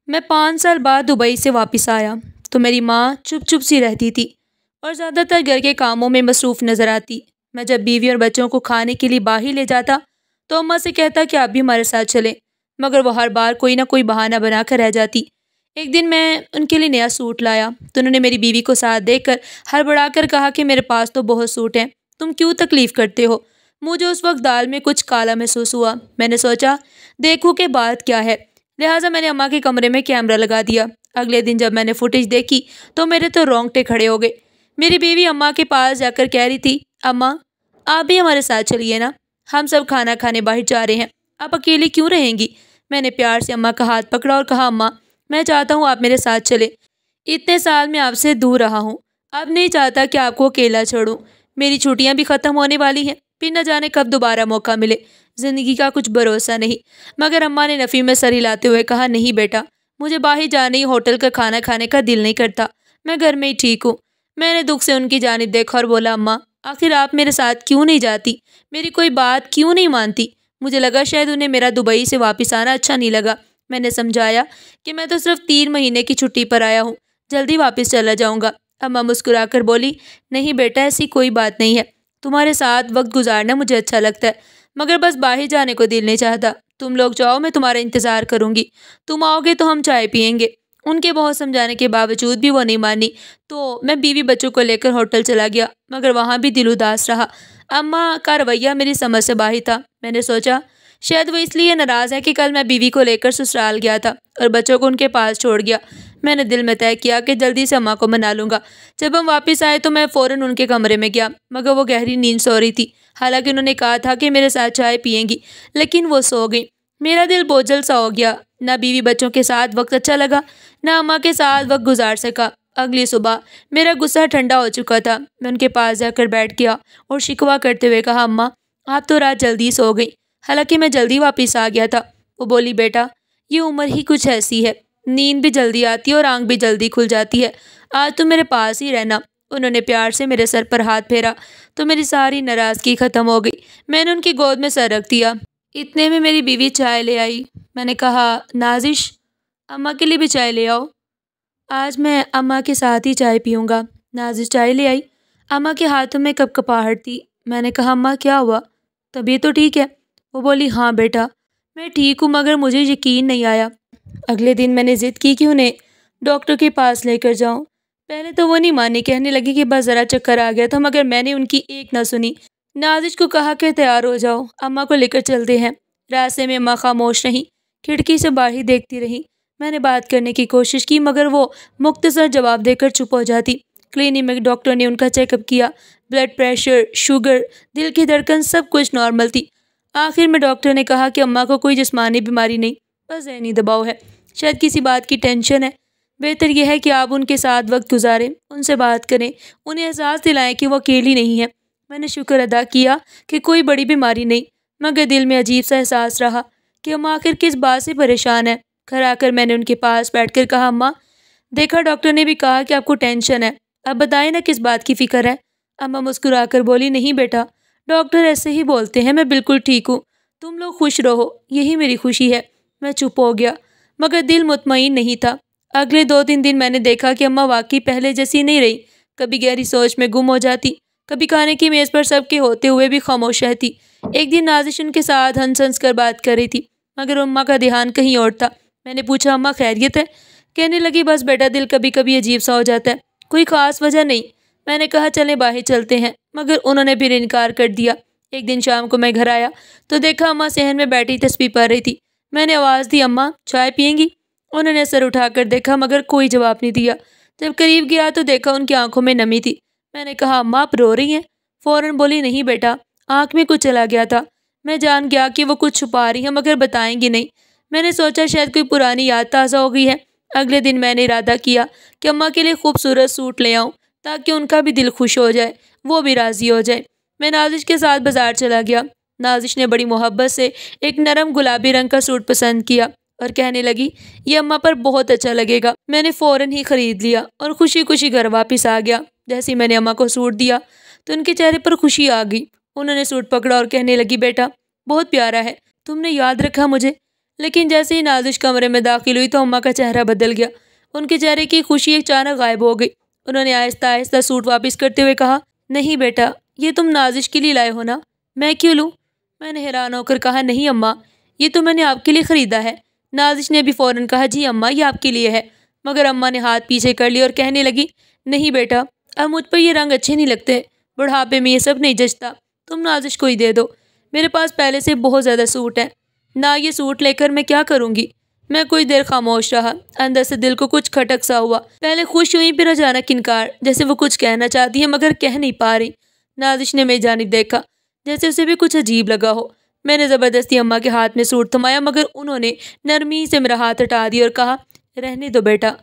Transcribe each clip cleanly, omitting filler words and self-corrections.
मैं 5 साल बाद दुबई से वापस आया तो मेरी माँ चुप चुप सी रहती थी और ज़्यादातर घर के कामों में मसरूफ़ नज़र आती। मैं जब बीवी और बच्चों को खाने के लिए बाहर ले जाता तो अम्मा से कहता कि आप भी हमारे साथ चलें, मगर वो हर बार कोई ना कोई बहाना बना कर रह जाती। एक दिन मैं उनके लिए नया सूट लाया तो उन्होंने मेरी बीवी को साथ देखकर हड़बड़ाकर कहा कि मेरे पास तो बहुत सूट हैं, तुम क्यों तकलीफ़ करते हो। मुझे उस वक्त दाल में कुछ काला महसूस हुआ। मैंने सोचा देखूं के बाद क्या है, लिहाजा मैंने अम्मा के कमरे में कैमरा लगा दिया। अगले दिन जब मैंने फुटेज देखी तो मेरे तो रोंगटे खड़े हो गए। मेरी बीवी अम्मा के पास जाकर कह रही थी, अम्मा आप भी हमारे साथ चलिए ना, हम सब खाना खाने बाहर जा रहे हैं, आप अकेली क्यों रहेंगी। मैंने प्यार से अम्मा का हाथ पकड़ा और कहा, अम्मा मैं चाहता हूँ आप मेरे साथ चले। इतने साल मैं आपसे दूर रहा हूँ, अब नहीं चाहता कि आपको अकेला छोड़ूं। मेरी छुट्टियां भी ख़त्म होने वाली हैं, फिर न जाने कब दोबारा मौका मिले, ज़िंदगी का कुछ भरोसा नहीं। मगर अम्मा ने नफ़ी में सर हिलाते हुए कहा, नहीं बेटा, मुझे बाहर जाने ही होटल का खाना खाने का दिल नहीं करता, मैं घर में ही ठीक हूँ। मैंने दुख से उनकी जानिब देखा और बोला, अम्मा आखिर आप मेरे साथ क्यों नहीं जाती, मेरी कोई बात क्यों नहीं मानती। मुझे लगा शायद उन्हें मेरा दुबई से वापस आना अच्छा नहीं लगा। मैंने समझाया कि मैं तो सिर्फ 3 महीने की छुट्टी पर आया हूँ, जल्दी वापस चला जाऊँगा। अम्मा मुस्कुराकर बोली, नहीं बेटा ऐसी कोई बात नहीं है, तुम्हारे साथ वक्त गुजारना मुझे अच्छा लगता है, मगर बस बाहर जाने को दिल नहीं चाहता। तुम लोग जाओ, मैं तुम्हारा इंतज़ार करूँगी, तुम आओगे तो हम चाय पियेंगे। उनके बहुत समझाने के बावजूद भी वो नहीं मानी तो मैं बीवी बच्चों को लेकर होटल चला गया, मगर वहाँ भी दिल उदास रहा। अम्मा का रवैया मेरी समझ से बाहर था। मैंने सोचा शायद वो इसलिए नाराज़ है कि कल मैं बीवी को लेकर ससुराल गया था और बच्चों को उनके पास छोड़ गया। मैंने दिल में तय किया कि जल्दी से अम्मा को मना लूँगा। जब हम वापस आए तो मैं फ़ौरन उनके कमरे में गया, मगर वो गहरी नींद सो रही थी। हालांकि उन्होंने कहा था कि मेरे साथ चाय पियेंगी, लेकिन वो सो गई। मेरा दिल बोझल सा हो गया, ना बीवी बच्चों के साथ वक्त अच्छा लगा, ना अम्मा के साथ वक्त गुजार सका। अगली सुबह मेरा गुस्सा ठंडा हो चुका था। मैं उनके पास जाकर बैठ गया और शिकवा करते हुए कहा, अम्मा आप तो रात जल्दी सो गई, हालांकि मैं जल्दी वापस आ गया था। वो बोली, बेटा ये उम्र ही कुछ ऐसी है, नींद भी जल्दी आती है और आंख भी जल्दी खुल जाती है, आज तुम मेरे पास ही रहना। उन्होंने प्यार से मेरे सर पर हाथ फेरा तो मेरी सारी नाराज़गी ख़त्म हो गई। मैंने उनकी गोद में सर रख दिया। इतने में मेरी बीवी चाय ले आई। मैंने कहा, नाजिश अम्मा के लिए भी चाय ले आओ, आज मैं अम्मा के साथ ही चाय पीऊँगा। नाजिश चाय ले आई। अम्मा के हाथों में कपकपाहट थी। मैंने कहा, अम्मा क्या हुआ, तबीयत तो ठीक है। वो बोली, हाँ बेटा मैं ठीक हूँ, मगर मुझे यकीन नहीं आया। अगले दिन मैंने ज़िद की कि उन्हें डॉक्टर के पास लेकर जाऊँ। पहले तो वो नहीं मानी, कहने लगी कि बस ज़रा चक्कर आ गया था, मगर मैंने उनकी एक ना सुनी। नाजिश को कहा कि तैयार हो जाओ, अम्मा को लेकर चलते हैं। रास्ते में अम्मा खामोश रहीं, खिड़की से बाहर देखती रहीं। मैंने बात करने की कोशिश की, मगर वो मुख्तसर जवाब देकर चुप हो जाती। क्लिनिक में डॉक्टर ने उनका चेकअप किया, ब्लड प्रेशर, शुगर, दिल की धड़कन सब कुछ नॉर्मल थी। आखिर में डॉक्टर ने कहा कि अम्मा को कोई जिस्मानी बीमारी नहीं, बस ज़हनी दबाव है, शायद किसी बात की टेंशन है। बेहतर यह है कि आप उनके साथ वक्त गुजारें, उनसे बात करें, उन्हें एहसास दिलाएं कि वो अकेली नहीं है। मैंने शुक्र अदा किया कि कोई बड़ी बीमारी नहीं, मगर दिल में अजीब सा एहसास रहा कि अम्मा आखिर किस बात से परेशान है। घर आकर मैंने उनके पास बैठकर कहा, अम्मा देखा डॉक्टर ने भी कहा कि आपको टेंशन है, अब बताएं ना किस बात की फ़िक्र है। अम्मा मुस्कुराकर बोली, नहीं बेटा, डॉक्टर ऐसे ही बोलते हैं, मैं बिल्कुल ठीक हूँ, तुम लोग खुश रहो, यही मेरी खुशी है। मैं चुप हो गया, मगर दिल मुतमईन नहीं था। अगले 2-3 दिन मैंने देखा कि अम्मा वाकई पहले जैसी नहीं रही। कभी गहरी सोच में गुम हो जाती, कभी खाने की मेज़ पर सबके होते हुए भी खामोश रहती। एक दिन नाज़िश उनके साथ हंस हंस कर बात कर रही थी, मगर अम्मा का ध्यान कहीं और था। मैंने पूछा, अम्मा खैरियत है। कहने लगी, बस बेटा दिल कभी कभी अजीब सा हो जाता है, कोई ख़ास वजह नहीं। मैंने कहा, चलें बाहर चलते हैं, मगर उन्होंने फिर इनकार कर दिया। एक दिन शाम को मैं घर आया तो देखा अम्मा सहन में बैठी तस्बीह पढ़ रही थी। मैंने आवाज़ दी, अम्मा चाय पियेंगी। उन्होंने सर उठाकर देखा, मगर कोई जवाब नहीं दिया। जब करीब गया तो देखा उनकी आंखों में नमी थी। मैंने कहा, अम्मा आप रो रही हैं। फ़ौरन बोली, नहीं बेटा, आँख में कुछ चला गया था। मैं जान गया कि वो कुछ छुपा रही हैं, मगर बताएंगी नहीं। मैंने सोचा शायद कोई पुरानी याद ताज़ा हो गई है। अगले दिन मैंने इरादा किया कि अम्मा के लिए खूबसूरत सूट ले आऊँ, ताकि उनका भी दिल खुश हो जाए, वो भी राज़ी हो जाए। मैं नाजिश के साथ बाज़ार चला गया। नाजिश ने बड़ी मोहब्बत से एक नरम गुलाबी रंग का सूट पसंद किया और कहने लगी, ये अम्मा पर बहुत अच्छा लगेगा। मैंने फ़ौरन ही ख़रीद लिया और खुशी खुशी घर वापस आ गया। जैसे ही मैंने अम्मा को सूट दिया तो उनके चेहरे पर खुशी आ गई। उन्होंने सूट पकड़ा और कहने लगी, बेटा बहुत प्यारा है, तुमने याद रखा मुझे। लेकिन जैसे ही नाजिश कमरे में दाखिल हुई तो अम्मा का चेहरा बदल गया। उनके चेहरे की खुशी अचानक गायब हो गई। उन्होंने आहिस्ता आहिस्ता सूट वापस करते हुए कहा, नहीं बेटा, ये तुम नाजिश के लिए लाए हो ना? मैं क्यों लूँ? मैंने हैरान होकर कहा, नहीं अम्मा, ये तो मैंने आपके लिए ख़रीदा है। नाजिश ने भी फ़ौरन कहा, जी अम्मा, ये आपके लिए है। मगर अम्मा ने हाथ पीछे कर लिया और कहने लगी, नहीं बेटा, अब मुझ पर ये रंग अच्छे नहीं लगते, बुढ़ापे में ये सब नहीं जचता, तुम नाजिश को ही दे दो। मेरे पास पहले से बहुत ज़्यादा सूट हैं, ना ये सूट लेकर मैं क्या करूँगी। मैं कुछ देर खामोश रहा। अंदर से दिल को कुछ खटक सा हुआ। पहले खुश हुई, फिर अचानक इनकार, जैसे वो कुछ कहना चाहती है मगर कह नहीं पा रही। नाजिश ने मेरी जानिब देखा, जैसे उसे भी कुछ अजीब लगा हो। मैंने ज़बरदस्ती अम्मा के हाथ में सूट थमाया मगर उन्होंने नरमी से मेरा हाथ हटा दिया और कहा, रहने दो बेटा।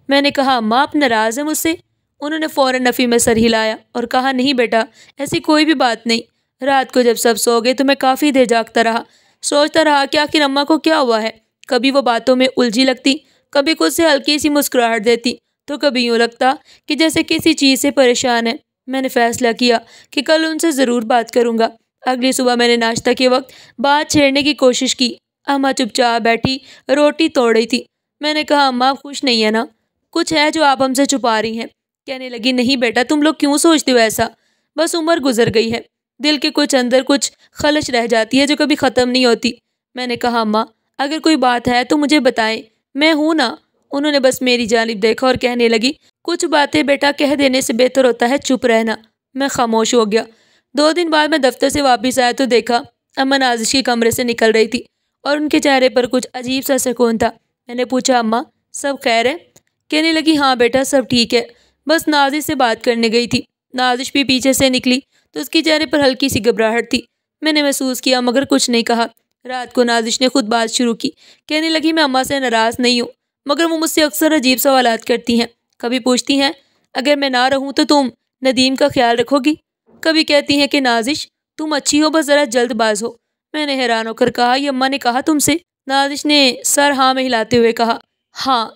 मैंने कहा, अम्मा आप नाराज़ हैं मुझसे? उन्होंने फ़ौरन नफ़ी में सर हिलाया और कहा, नहीं बेटा, ऐसी कोई भी बात नहीं। रात को जब सब सो गए तो मैं काफ़ी देर जागता रहा, सोचता रहा कि आखिर अम्मा को क्या हुआ है। कभी वो बातों में उलझी लगती, कभी खुद से हल्की सी मुस्कुराहट देती, तो कभी यूँ लगता कि जैसे किसी चीज़ से परेशान है। मैंने फैसला किया कि कल उनसे ज़रूर बात करूँगा। अगली सुबह मैंने नाश्ता के वक्त बात छेड़ने की कोशिश की। अम्मा चुपचाप बैठी रोटी तोड़ रही थी। मैंने कहा, अम्मा आप खुश नहीं है ना? कुछ है जो आप हमसे छुपा रही हैं? कहने लगी, नहीं बेटा, तुम लोग क्यों सोचते हो ऐसा? बस उम्र गुजर गई है, दिल के कुछ अंदर कुछ खलश रह जाती है जो कभी ख़त्म नहीं होती। मैंने कहा, अम्मा अगर कोई बात है तो मुझे बताएं, मैं हूं ना। उन्होंने बस मेरी जानिब देखा और कहने लगी, कुछ बातें बेटा कह देने से बेहतर होता है चुप रहना। मैं खामोश हो गया। 2 दिन बाद मैं दफ्तर से वापस आया तो देखा अम्मा नाजिश के कमरे से निकल रही थी और उनके चेहरे पर कुछ अजीब सा सुकून था। मैंने पूछा, अम्मा सब खैर है? कहने लगी, हाँ बेटा सब ठीक है, बस नाजिश से बात करने गई थी। नाजिश भी पीछे से निकली तो उसके चेहरे पर हल्की सी घबराहट थी। मैंने महसूस किया मगर कुछ नहीं कहा। रात को नाजिश ने खुद बात शुरू की। कहने लगी, मैं अम्मा से नाराज़ नहीं हूँ, मगर वो मुझसे अक्सर अजीब सवालात करती हैं। कभी पूछती हैं, अगर मैं ना रहूँ तो तुम नदीम का ख्याल रखोगी? कभी कहती हैं कि नाजिश तुम अच्छी हो, बस ज़रा जल्दबाज हो। मैंने हैरान होकर कहा, ये अम्मा ने कहा तुमसे? नाजिश ने सर हाँ में हिलाते हुए कहा, हाँ।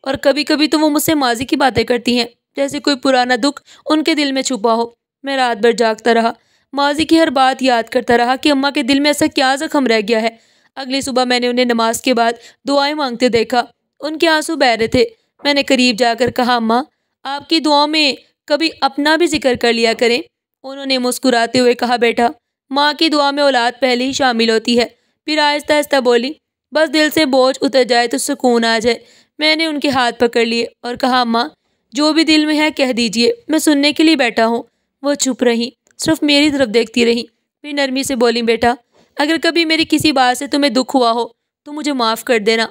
और कभी कभी तो वो मुझसे माजी की बातें करती हैं, जैसे कोई पुराना दुख उनके दिल में छुपा हो। मैं रात भर जागता रहा, माजी की हर बात याद करता रहा कि अम्मा के दिल में ऐसा क्या जख्म रह गया है। अगली सुबह मैंने उन्हें नमाज के बाद दुआएं मांगते देखा। उनके आंसू बह रहे थे। मैंने करीब जाकर कहा, अम्मा आपकी दुआओं में कभी अपना भी जिक्र कर लिया करें। उन्होंने मुस्कुराते हुए कहा, बेटा माँ की दुआ में औलाद पहले ही शामिल होती है। फिर आहिस्ता आहिस्ता बोली, बस दिल से बोझ उतर जाए तो सुकून आ जाए। मैंने उनके हाथ पकड़ लिए और कहा, अम्मा जो भी दिल में है कह दीजिए, मैं सुनने के लिए बैठा हूँ। वो चुप रही, सिर्फ मेरी तरफ देखती रही। फिर नरमी से बोली, बेटा अगर कभी मेरी किसी बात से तुम्हें दुख हुआ हो तो मुझे माफ़ कर देना।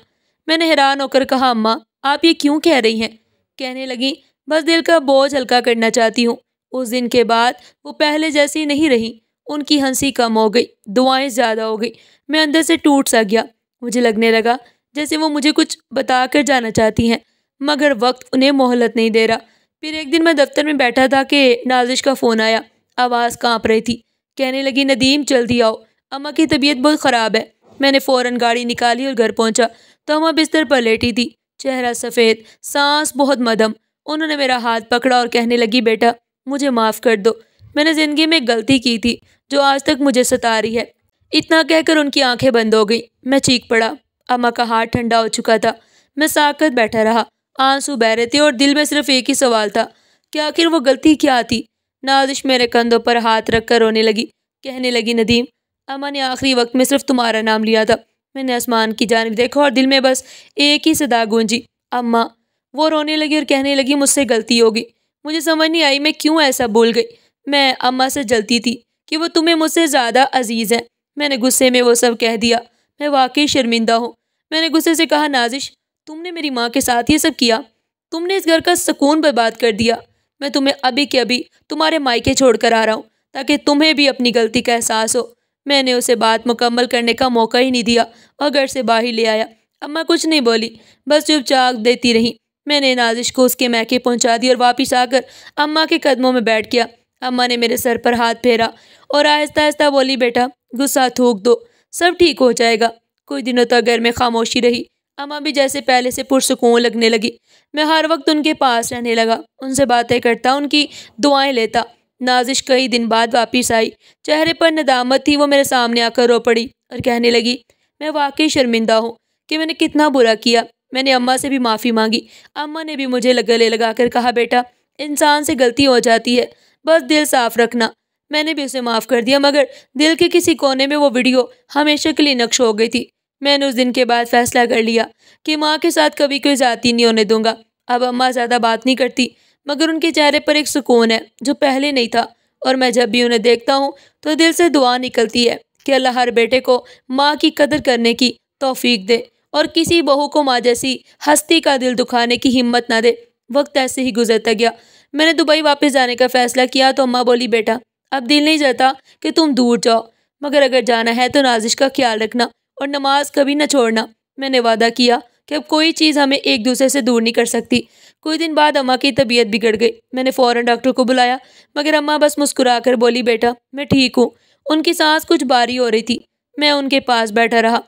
मैंने हैरान होकर कहा, अम्मा आप ये क्यों कह रही हैं? कहने लगी, बस दिल का बोझ हल्का करना चाहती हूँ। उस दिन के बाद वो पहले जैसी नहीं रही। उनकी हंसी कम हो गई, दुआएं ज़्यादा हो गई। मैं अंदर से टूट सा गया। मुझे लगने लगा जैसे वो मुझे कुछ बता कर जाना चाहती हैं, मगर वक्त उन्हें मोहलत नहीं दे रहा। फिर एक दिन मैं दफ्तर में बैठा था कि नाजिश का फ़ोन आया। आवाज़ कांप रही थी। कहने लगी, नदीम जल्दी आओ, अम्मा की तबीयत बहुत ख़राब है। मैंने फ़ौरन गाड़ी निकाली और घर पहुंचा तो अम्मा बिस्तर पर लेटी थी, चेहरा सफ़ेद, सांस बहुत मदम। उन्होंने मेरा हाथ पकड़ा और कहने लगी, बेटा मुझे माफ़ कर दो, मैंने ज़िंदगी में गलती की थी जो आज तक मुझे सता रही है। इतना कहकर उनकी आंखें बंद हो गई। मैं चीख पड़ा। अम्मा का हाथ ठंडा हो चुका था। मैं साकत बैठा रहा, आंसू बह रहे थे और दिल में सिर्फ एक ही सवाल था कि आखिर वो गलती क्या थी। नाजिश मेरे कंधों पर हाथ रखकर रोने लगी। कहने लगी, नदीम अम्मा ने आखिरी वक्त में सिर्फ तुम्हारा नाम लिया था। मैंने आसमान की जानिब देखा और दिल में बस एक ही सदा गूंजी, अम्मा। वो रोने लगी और कहने लगी, मुझसे गलती होगी। मुझे समझ नहीं आई मैं क्यों ऐसा बोल गई। मैं अम्मा से जलती थी कि वो तुम्हें मुझसे ज़्यादा अजीज़ है। मैंने गुस्से में वो सब कह दिया। मैं वाकई शर्मिंदा हूँ। मैंने गुस्से से कहा, नाजिश तुमने मेरी माँ के साथ ये सब किया, तुमने इस घर का सुकून बर्बाद कर दिया। मैं तुम्हें अभी के अभी तुम्हारे मायके छोड़ कर आ रहा हूँ ताकि तुम्हें भी अपनी गलती का एहसास हो। मैंने उसे बात मुकम्मल करने का मौका ही नहीं दिया और घर से बाहर ले आया। अम्मा कुछ नहीं बोली, बस चुपचाप देती रही। मैंने नाजिश को उसके मैके पहुंचा दी और वापस आकर अम्मा के कदमों में बैठ गया। अम्मा ने मेरे सर पर हाथ फेरा और आहिस्ता आहिस्ता बोली, बेटा गुस्सा थूक दो, सब ठीक हो जाएगा। कुछ दिनों तक घर में खामोशी रही। अम्मा भी जैसे पहले से पुरसुकून लगने लगी। मैं हर वक्त उनके पास रहने लगा, उनसे बातें करता, उनकी दुआएं लेता। नाजिश कई दिन बाद वापस आई। चेहरे पर नदामत थी। वो मेरे सामने आकर रो पड़ी और कहने लगी, मैं वाकई शर्मिंदा हूँ कि मैंने कितना बुरा किया। मैंने अम्मा से भी माफ़ी मांगी। अम्मा ने भी मुझे गले लगाकर कहा, बेटा इंसान से गलती हो जाती है, बस दिल साफ रखना। मैंने भी उसे माफ़ कर दिया, मगर दिल के किसी कोने में वो वीडियो हमेशा के लिए नक्श हो गई थी। मैंने उस दिन के बाद फैसला कर लिया कि माँ के साथ कभी कोई ज़्यादती नहीं होने दूंगा। अब अम्मा ज़्यादा बात नहीं करती, मगर उनके चेहरे पर एक सुकून है जो पहले नहीं था। और मैं जब भी उन्हें देखता हूँ तो दिल से दुआ निकलती है कि अल्लाह हर बेटे को माँ की कदर करने की तौफीक दे और किसी बहू को माँ जैसी हस्ती का दिल दुखाने की हिम्मत ना दे। वक्त ऐसे ही गुजरता गया। मैंने दुबई वापस जाने का फैसला किया तो अम्मा बोली, बेटा अब दिल नहीं चाहता कि तुम दूर जाओ, मगर अगर जाना है तो नाजिश का ख्याल रखना और नमाज कभी न छोड़ना। मैंने वादा किया कि अब कोई चीज़ हमें एक दूसरे से दूर नहीं कर सकती। कुछ दिन बाद अम्मा की तबीयत बिगड़ गई। मैंने फ़ौरन डॉक्टर को बुलाया, मगर अम्मा बस मुस्कुरा कर बोली, बेटा मैं ठीक हूँ। उनकी सांस कुछ भारी हो रही थी। मैं उनके पास बैठा रहा।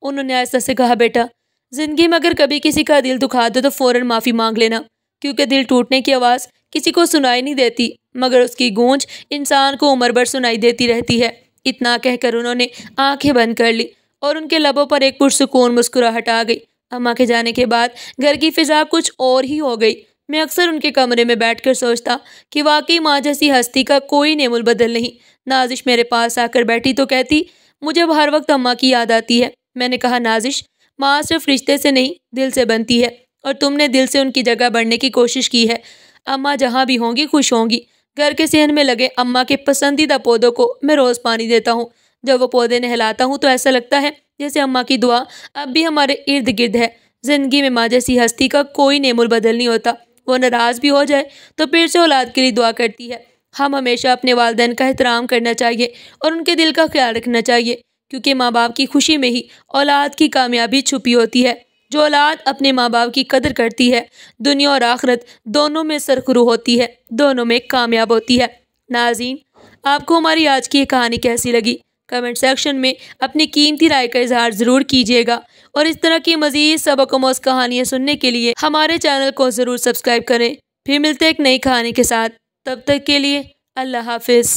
उन्होंने आहिस्ता से कहा, बेटा जिंदगी में अगर कभी किसी का दिल दुखा दो तो फ़ौरन माफ़ी मांग लेना, क्योंकि दिल टूटने की आवाज़ किसी को सुनाई नहीं देती, मगर उसकी गूंज इंसान को उम्र भर सुनाई देती रहती है। इतना कहकर उन्होंने आंखें बंद कर ली और उनके लबों पर एक पुरसुकून मुस्कुराहट आ गई। अम्मा के जाने के बाद घर की फिजा कुछ और ही हो गई। मैं अक्सर उनके कमरे में बैठकर सोचता कि वाकई माँ जैसी हस्ती का कोई नेमुल बदल नहीं। नाजिश मेरे पास आकर बैठी तो कहती, मुझे अब हर वक्त अम्मा की याद आती है। मैंने कहा, नाजिश माँ सिर्फ रिश्ते से नहीं दिल से बनती है, और तुमने दिल से उनकी जगह बढ़ने की कोशिश की है। अम्मा जहाँ भी होंगी खुश होंगी। घर के सेहन में लगे अम्मा के पसंदीदा पौधों को मैं रोज़ पानी देता हूँ। जब वो पौधे नहलाता हूँ तो ऐसा लगता है जैसे अम्मा की दुआ अब भी हमारे इर्द गिर्द है। जिंदगी में माँ जैसी हस्ती का कोई नेमुल बदल नहीं होता। वो नाराज़ भी हो जाए तो फिर से औलाद के लिए दुआ करती है। हम हमेशा अपने वालिदैन का एहतराम करना चाहिए और उनके दिल का ख्याल रखना चाहिए, क्योंकि माँ बाप की खुशी में ही औलाद की कामयाबी छुपी होती है। जो औलाद अपने माँ बाप की कदर करती है, दुनिया और आखिरत दोनों में सरखरू होती है, दोनों में कामयाब होती है। नाज़रीन, आपको हमारी आज की ये कहानी कैसी लगी? कमेंट सेक्शन में अपनी कीमती राय का इजहार ज़रूर कीजिएगा, और इस तरह की मज़ीद सबक-आमोज़ कहानियाँ सुनने के लिए हमारे चैनल को ज़रूर सब्सक्राइब करें। फिर मिलते हैं एक नई कहानी के साथ। तब तक के लिए अल्लाह हाफिज़।